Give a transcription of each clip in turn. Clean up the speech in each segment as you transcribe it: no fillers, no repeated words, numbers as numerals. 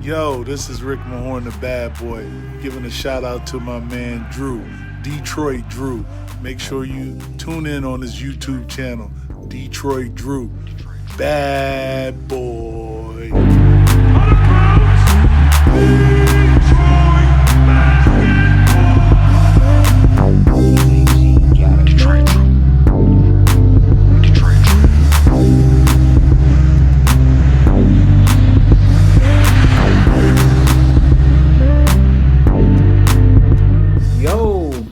Yo, this is Rick Mahorn, the bad boy, giving a shout out to my man Drew, Detroit Drew. Make sure you tune in on his YouTube channel, Detroit Drew. Bad boy.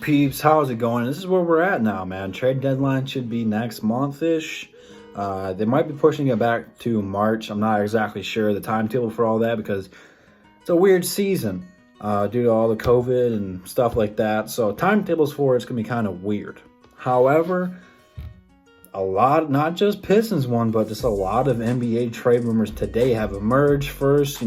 Peeps, how's it going? This is where we're at now, man. Trade deadline should be next month-ish. They might be pushing it back to March. I'm not exactly sure the timetable for all that because it's a weird season due to all the COVID and stuff like that. So timetables for it's going to be kind of weird. However, a lot, not just Pistons one, but just a lot of NBA trade rumors today have emerged. First,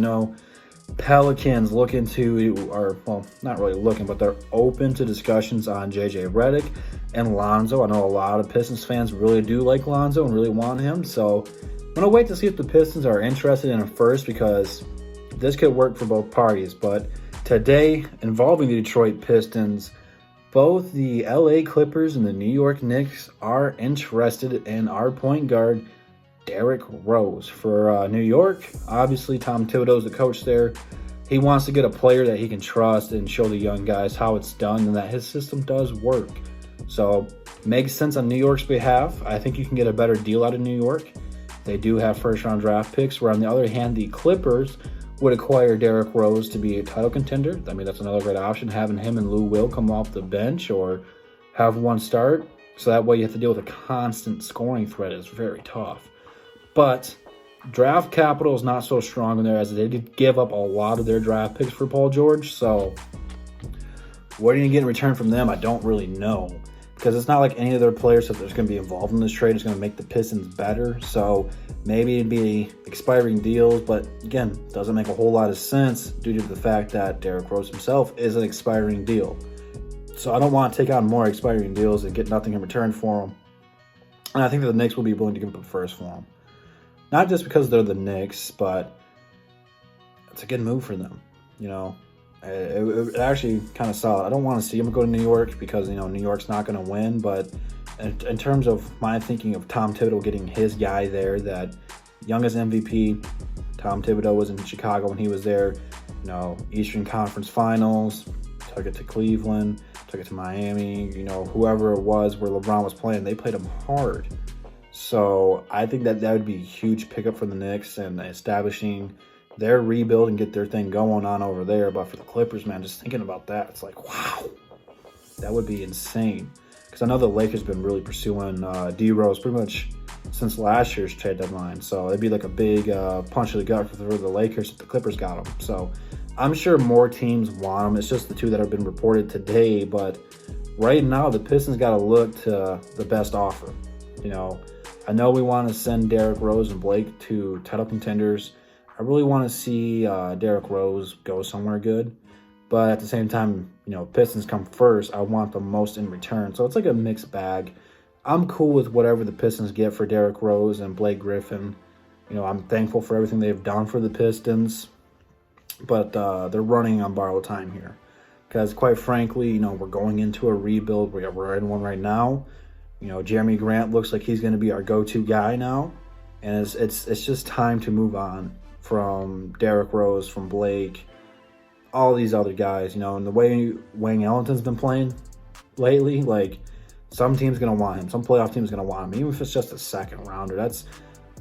Pelicans looking to, or well, not really looking, but they're open to discussions on JJ Redick and Lonzo. I know a lot of Pistons fans really do like Lonzo and really want him. So I'm going to wait to see if the Pistons are interested in him first because this could work for both parties. But today, involving the Detroit Pistons, both the LA Clippers and the New York Knicks are interested in our point guard, Derrick Rose. For New York, obviously Tom Thibodeau's the coach there. He wants to get a player that he can trust and show the young guys how it's done and that his system does work. So makes sense on New York's behalf. I think you can get a better deal out of New York. They do have first-round draft picks, where on the other hand, the Clippers would acquire Derrick Rose to be a title contender. I mean, that's another great option, having him and Lou Will come off the bench or have one start. So that way you have to deal with a constant scoring threat. It's very tough. But draft capital is not so strong in there as they did give up a lot of their draft picks for Paul George. So what are you going to get in return from them? I don't really know. Because it's not like any of their players that there's going to be involved in this trade is going to make the Pistons better. So maybe it'd be expiring deals. But again, doesn't make a whole lot of sense due to the fact that Derrick Rose himself is an expiring deal. So I don't want to take on more expiring deals and get nothing in return for them. And I think that the Knicks will be willing to give up a first for them. Not just because they're the Knicks, but it's a good move for them. It actually kind of solid. I don't want to see him go to New York because, New York's not going to win. But in terms of my thinking of Tom Thibodeau getting his guy there, that youngest MVP, Tom Thibodeau was in Chicago when he was there. Eastern Conference Finals, took it to Cleveland, took it to Miami. Whoever it was where LeBron was playing, they played him hard. So I think that would be a huge pickup for the Knicks and establishing their rebuild and get their thing going on over there. But for the Clippers, man, just thinking about that, it's like, wow, that would be insane. Because I know the Lakers been really pursuing D-Rose pretty much since last year's trade deadline. So it'd be like a big punch to the gut for the Lakers if the Clippers got him. So I'm sure more teams want him. It's just the two that have been reported today. But right now, the Pistons got to look to the best offer. I know we want to send Derrick Rose and Blake to title contenders. I really want to see Derrick Rose go somewhere good. But at the same time, Pistons come first. I want the most in return. So it's like a mixed bag. I'm cool with whatever the Pistons get for Derrick Rose and Blake Griffin. I'm thankful for everything they've done for the Pistons. But they're running on borrowed time here. Because quite frankly, we're going into a rebuild. We're in one right now. Jeremy Grant looks like he's going to be our go-to guy now. And it's just time to move on from Derrick Rose, from Blake, all these other guys. And the way Wayne Ellington's been playing lately, like some team's going to want him. Some playoff team's going to want him. Even if it's just a second rounder, that's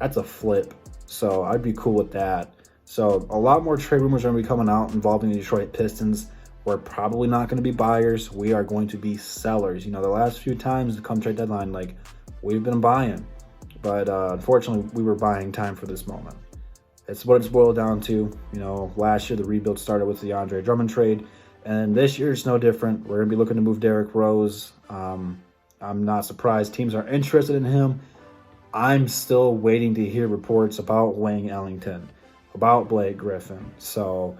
a flip. So I'd be cool with that. So a lot more trade rumors are going to be coming out involving the Detroit Pistons. We're probably not going to be buyers. We are going to be sellers. The last few times come trade deadline, we've been buying. But unfortunately, we were buying time for this moment. It's what it's boiled down to. Last year, the rebuild started with the Andre Drummond trade. And this year, it's no different. We're going to be looking to move Derrick Rose. I'm not surprised teams are interested in him. I'm still waiting to hear reports about Wayne Ellington, about Blake Griffin. So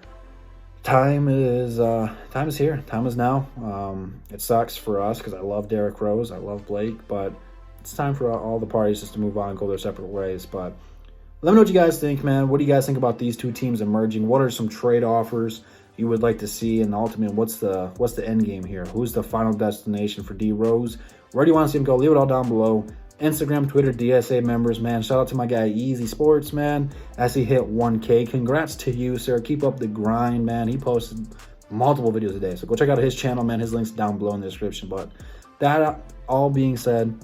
time is here. Time is now. It sucks for us because I love Derrick Rose. I love Blake. But it's time for all the parties just to move on and go their separate ways. But Let me know what you guys think, man. What do you guys think about these two teams emerging? What are some trade offers you would like to see? And ultimately, what's the end game here? Who's the final destination for D Rose? Where do you want to see him go? Leave it all down below. Instagram, Twitter, DSA members, man. Shout out to my guy Easy Sports, man, as he hit 1K. Congrats to you, sir. Keep up the grind, man. He posted multiple videos a day, so go check out his channel, man. His link's down below in the description. But that all being said,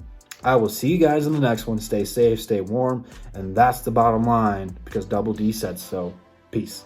I will see you guys in the next one. Stay safe, stay warm, and that's the bottom line because Double D said so. Peace.